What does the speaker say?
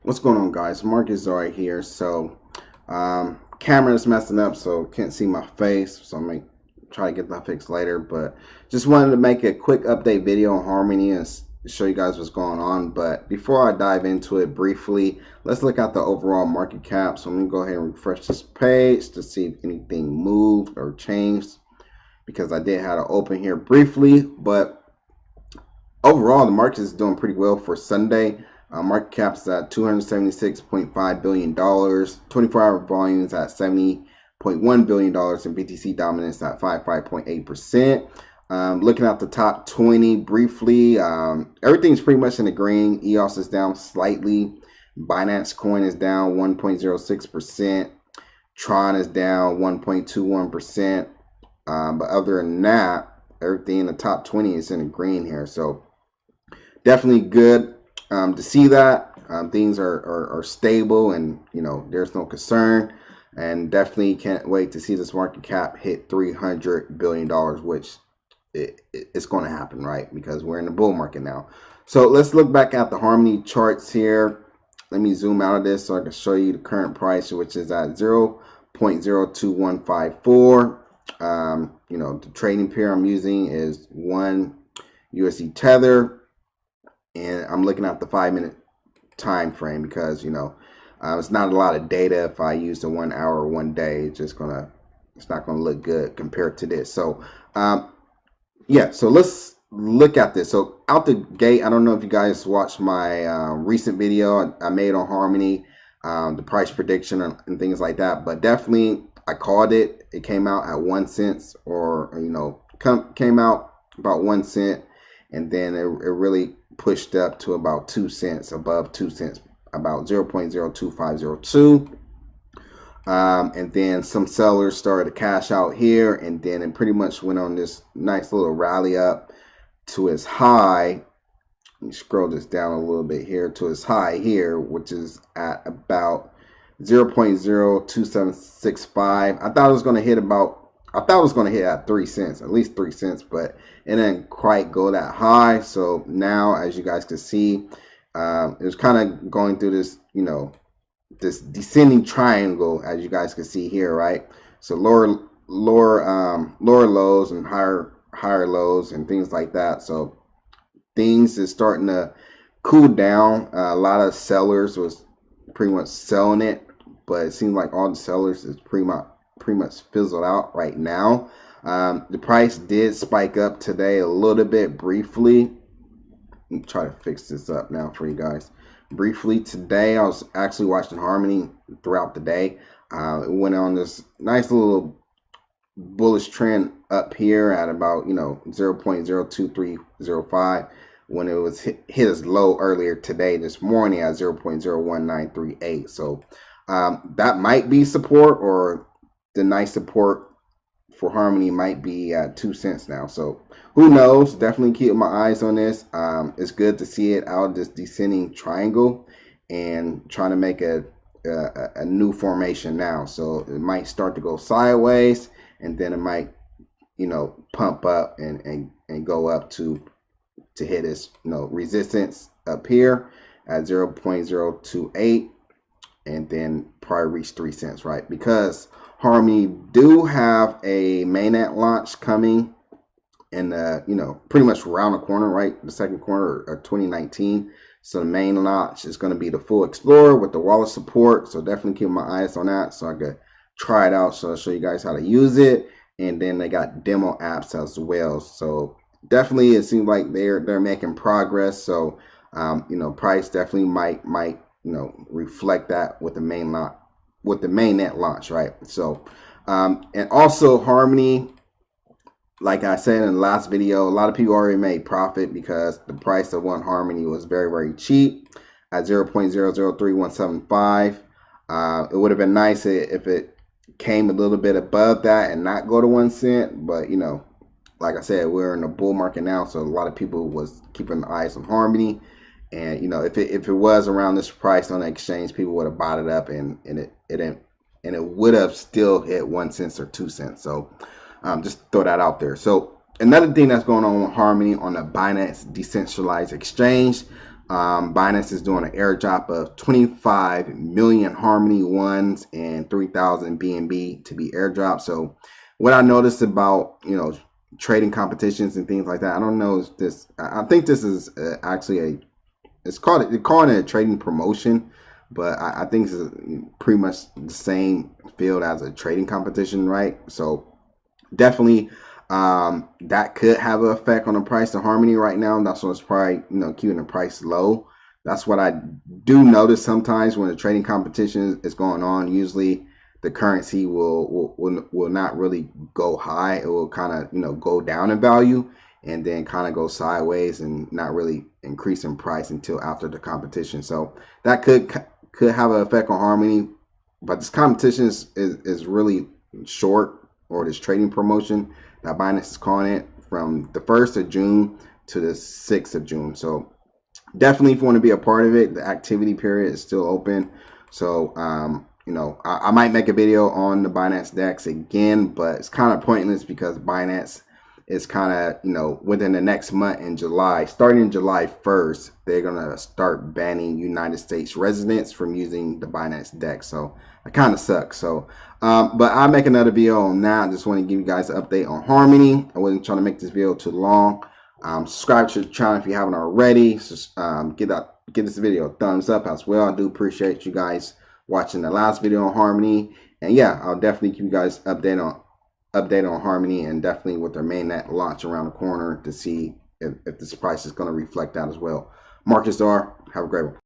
What's going on, guys? Marcus right here. Camera is messing up, so can't see my face. So I'm gonna try to get that fixed later. But just wanted to make a quick update video on Harmony and show you guys what's going on. But before I dive into it briefly, let's look at the overall market cap. So I'm gonna go ahead and refresh this page to see if anything moved or changed, because I did have to open here briefly, but overall, the market is doing pretty well for Sunday. Market cap is at $276.5 billion. 24-hour volume is at $70.1 billion, and BTC dominance at 55.8%. Looking at the top 20 briefly, everything's pretty much in the green. EOS is down slightly. Binance Coin is down 1.06%. Tron is down 1.21%. But other than that, everything in the top 20 is in the green here. So definitely good to see that things are stable, and there's no concern, and definitely can't wait to see this market cap hit $300 billion, which it's going to happen, right? Because we're in the bull market now. So let's look back at the Harmony charts here. Let me zoom out of this so I can show you the current price, which is at 0.02154. The trading pair I'm using is 1 USD Tether, and I'm looking at the 5-minute time frame because it's not a lot of data. If I use the 1 hour or 1 day, it's not gonna look good compared to this. So yeah, so let's look at this. So out the gate, I don't know if you guys watched my recent video I made on Harmony, the price prediction and things like that, but definitely I called it. It came out at 1 cent, or came out about 1 cent, and then it really pushed up to about 2 cents, above 2 cents, about 0.02502. And then some sellers started to cash out here, and then it pretty much went on this nice little rally up to its high. Let me scroll this down a little bit here to its high here, which is at about 0.02765. I thought it was going to hit at 3 cents, at least 3 cents, but it didn't quite go that high. So now, as you guys can see, it was kind of going through this, this descending triangle, as you guys can see here, right? So lower lows and higher lows and things like that. So things is starting to cool down. A lot of sellers was pretty much selling it, but it seems like all the sellers is pretty much fizzled out right now. The price did spike up today a little bit briefly. Let me try to fix this up now for you guys. Briefly today, I was actually watching Harmony throughout the day. It went on this nice little bullish trend up here at about 0.02305, when it was hit as low earlier today, this morning, at 0.01938. So that might be support, or the nice support for Harmony might be at 2 cents now. So who knows? Definitely keep my eyes on this. It's good to see it out of this descending triangle and trying to make a new formation now. So it might start to go sideways, and then it might pump up and go up to hit its resistance up here at 0.028, and then probably reach 3 cents, right? Because Harmony do have a mainnet launch coming in pretty much around the corner, right? The second quarter of 2019. So the main launch is going to be the full Explorer with the wallet support. So definitely keep my eyes on that so I could try it out. So I'll show you guys how to use it. And then they got demo apps as well. So definitely it seems like they're making progress. So price definitely might reflect that with the mainnet launch, right? So and also Harmony, like I said in the last video, a lot of people already made profit because the price of one Harmony was very, very cheap at 0.003175. It would have been nice if it came a little bit above that and not go to 1 cent, but like I said, we're in a bull market now, so a lot of people was keeping the eyes on Harmony. And if it was around this price on the exchange, people would have bought it up, and it would have still hit 1 cent or 2 cents. So just throw that out there. So another thing that's going on with Harmony on the Binance decentralized exchange, Binance is doing an airdrop of 25 million Harmony ones and 3,000 BNB to be airdropped. So what I noticed about, trading competitions and things like that, I don't know if this, I think this is actually they're calling it a trading promotion, but I think it's pretty much the same field as a trading competition, right? So definitely that could have an effect on the price of Harmony right now. That's what's probably keeping the price low. That's what I do notice sometimes when the trading competition is going on. Usually the currency will not really go high. It will kind of go down in value and then kind of go sideways and not really increase in price until after the competition. So that could have an effect on Harmony, but this competition is really short, or this trading promotion that Binance is calling it, from the 1st of June to the 6th of June. So definitely, if you want to be a part of it, the activity period is still open. So I might make a video on the Binance DEX again, but it's kind of pointless because Binance is kind of, within the next month in July, starting July 1st, they're going to start banning United States residents from using the Binance DEX. So it kind of sucks. So, but I'll make another video on that. I just want to give you guys an update on Harmony. I wasn't trying to make this video too long. Subscribe to the channel if you haven't already. Just, give this video a thumbs up as well. I do appreciate you guys watching the last video on Harmony. And yeah, I'll definitely keep you guys update on Harmony, and definitely with their mainnet launch around the corner to see if this price is going to reflect that as well. Marcus Dar, have a great one.